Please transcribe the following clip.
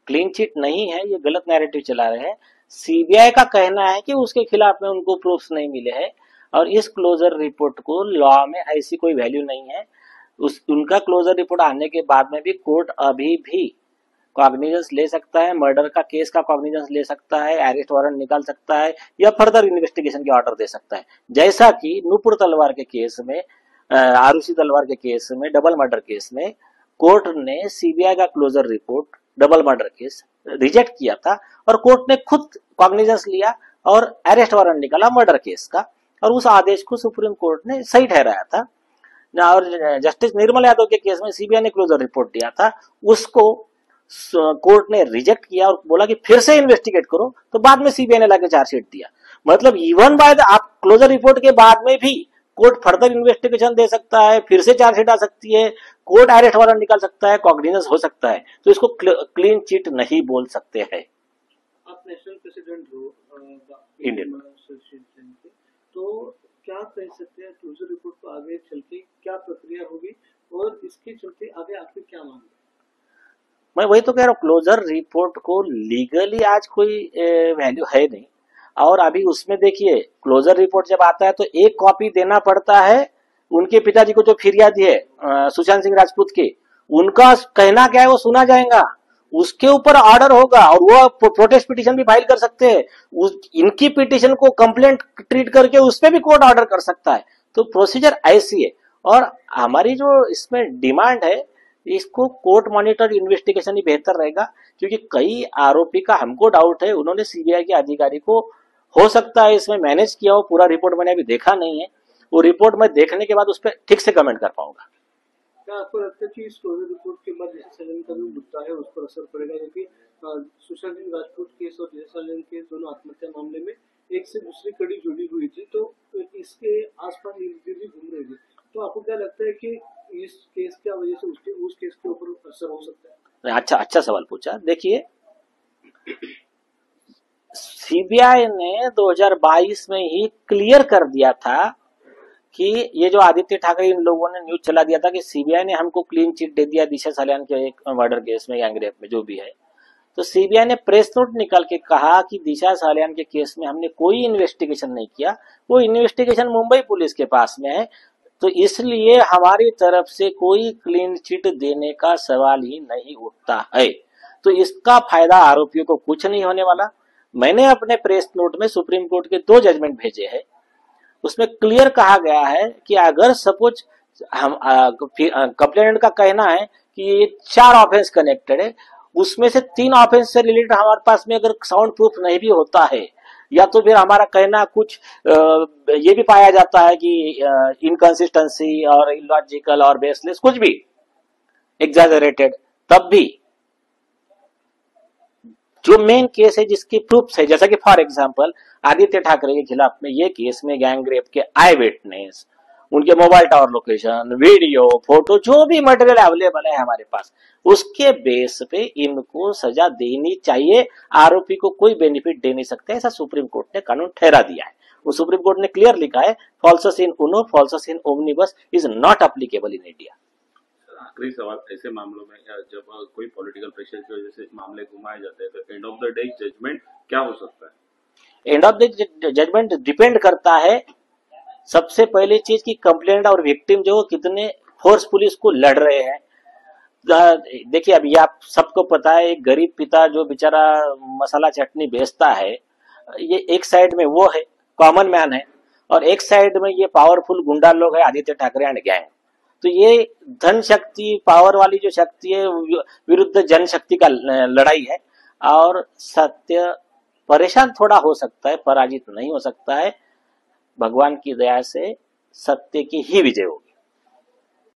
Clean chit नहीं है, ये गलत नैरेटिव चला रहे हैं। सीबीआई का कहना है कि उसके खिलाफ में उनको प्रूफ्स नहीं मिले हैं और इस क्लोजर रिपोर्ट को लॉ में ऐसी कोई वैल्यू नहीं है। उनका क्लोजर रिपोर्ट आने के बाद में भी कोर्ट अभी भी कॉग्निजेंस ले सकता है, मर्डर का केस का कॉग्निजेंस ले सकता है, अरेस्ट वारंट निकाल सकता है या फर्दर इन्वेस्टिगेशन के ऑर्डर दे सकता है। जैसा कि नूपुर तलवार के केस में, आरुषि तलवार के केस में, डबल मर्डर केस में कोर्ट ने सीबीआई का closure report double murder case reject किया था और कोर्ट ने खुद कॉग्निजेंस लिया और अरेस्ट वारंट निकाला मर्डर केस का, और उस आदेश को सुप्रीम कोर्ट ने सही ठहराया था। और जस्टिस निर्मल यादव के केस में सीबीआई ने क्लोजर रिपोर्ट दिया था, उसको कोर्ट ने रिजेक्ट किया और बोला कि फिर से इन्वेस्टिगेट करो, तो बाद में सीबीआई ने लाके चार्जशीट दिया। मतलब इवन बाय आप क्लोजर रिपोर्ट के बाद में भी कोर्ट फर्दर इन्वेस्टिगेशन दे सकता है, फिर से चार्जशीट आ सकती है, कोर्ट अरेस्ट वारंट निकाल सकता है, कॉग्निजेंस हो सकता है, तो इसको क्लीन चिट नहीं बोल सकते हैं। आप नेशनल प्रेसिडेंट हो इंडियन, तो क्या कह सकते हैं क्लोजर रिपोर्ट को आगे चल के क्या प्रक्रिया होगी और इसके चलते आगे आपके क्या मांग? मैं वही तो कह रहा हूँ, क्लोजर रिपोर्ट को लीगली आज कोई वैल्यू है नहीं। और अभी उसमें देखिए, क्लोजर रिपोर्ट जब आता है तो एक कॉपी देना पड़ता है उनके पिताजी को जो फिरियादी है सुशांत सिंह राजपूत के, उनका कहना क्या है वो सुना जाएगा, उसके ऊपर ऑर्डर होगा और वो प्रोटेस्ट पिटीशन भी फाइल कर सकते हैं। इनकी पिटीशन को कंप्लेंट ट्रीट करके उस पर भी कोर्ट ऑर्डर कर सकता है। तो प्रोसीजर ऐसी है और हमारी जो इसमें डिमांड है, इसको कोर्ट मॉनिटर्ड इन्वेस्टिगेशन ही बेहतर रहेगा, क्योंकि कई आरोपी का हमको डाउट है, उन्होंने सीबीआई के अधिकारी को हो सकता है इसमें मैनेज किया हो। पूरा रिपोर्ट मैंने अभी देखा नहीं है, वो रिपोर्ट मैं देखने के बाद उस पर ठीक से कमेंट कर पाऊंगा। क्या आपको लगता है कि इस क्लोजर रिपोर्ट के बाद जैसे सैलन का जो मुद्दा है उस पर असर पड़ेगा? क्योंकि सुशांत सिंह राजपूत केस और जय सैलन के दोनों आत्महत्या मामले में एक से दूसरी कड़ी जुड़ी हुई थी, तो इसके आसपास भी घूम रही थी, तो आपको क्या लगता है कि इस केस की वजह से उस केस के ऊपर असर हो सकता है? अच्छा सवाल पूछा। देखिए, सीबीआई ने 2022 में ही क्लियर कर दिया था कि ये जो आदित्य ठाकरे इन लोगों ने न्यूज चला दिया था कि सीबीआई ने हमको क्लीन चिट दे दिया दिशा सालियान के एक मर्डर केस में, गैंगरेप में, जो भी है। तो सीबीआई ने प्रेस नोट निकाल के कहा कि दिशा सालियान के केस में हमने कोई इन्वेस्टिगेशन नहीं किया, वो इन्वेस्टिगेशन मुंबई पुलिस के पास में है, तो इसलिए हमारी तरफ से कोई क्लीन चिट देने का सवाल ही नहीं उठता है। तो इसका फायदा आरोपियों को कुछ नहीं होने वाला। मैंने अपने प्रेस नोट में सुप्रीम कोर्ट के 2 जजमेंट भेजे हैं, उसमें क्लियर कहा गया है कि अगर सपोज हम कंप्लेनेंट का कहना है कि ये 4 ऑफेंस कनेक्टेड है, उसमें से 3 ऑफेंस से रिलेटेड हमारे पास में अगर साउंड प्रूफ नहीं भी होता है, या तो फिर हमारा कहना कुछ ये भी पाया जाता है कि इनकंसिस्टेंसी और इलॉजिकल और बेसलेस, कुछ भी एग्जैजरेटेड, तब भी जो मेन केस है जिसकी प्रूफ है, जैसा कि फॉर एग्जांपल आदित्य ठाकरे के खिलाफ में ये केस में गैंगरेप के आई विटनेस, उनके mobile tower location, video, photo, जो भी मटेरियल अवेलेबल है हमारे पास, उसके बेस पे इनको सजा देनी चाहिए। आरोपी को कोई बेनिफिट दे नहीं सकते, ऐसा सुप्रीम कोर्ट ने कानून ठहरा दिया है। वो सुप्रीम कोर्ट ने क्लियर लिखा है, falsus in uno falsus in omnibus is not applicable in India. आखिरी सवाल, ऐसे मामलों में जब कोई पॉलिटिकल प्रेशर की वजह से मामले घुमाए जाते हैं, तो end of the day judgment क्या हो सकता है? End of the judgment depend करता है सबसे पहली चीज की कंप्लेंट और विक्टिम जो कितने फोर्सफुली इसको लड़ रहे हैं। देखिए, अभी आप सबको पता है, एक गरीब पिता जो बेचारा मसाला चटनी बेचता है, ये एक साइड में वो है, कॉमन मैन है, और एक साइड में ये पावरफुल गुंडा लोग है, आदित्य ठाकरे एंड गैंग। तो ये धन शक्ति, पावर वाली जो शक्ति है विरुद्ध जनशक्ति का लड़ाई है, और सत्य परेशान थोड़ा हो सकता है, पराजित नहीं हो सकता है। भगवान की दया से सत्य की ही विजय होगी।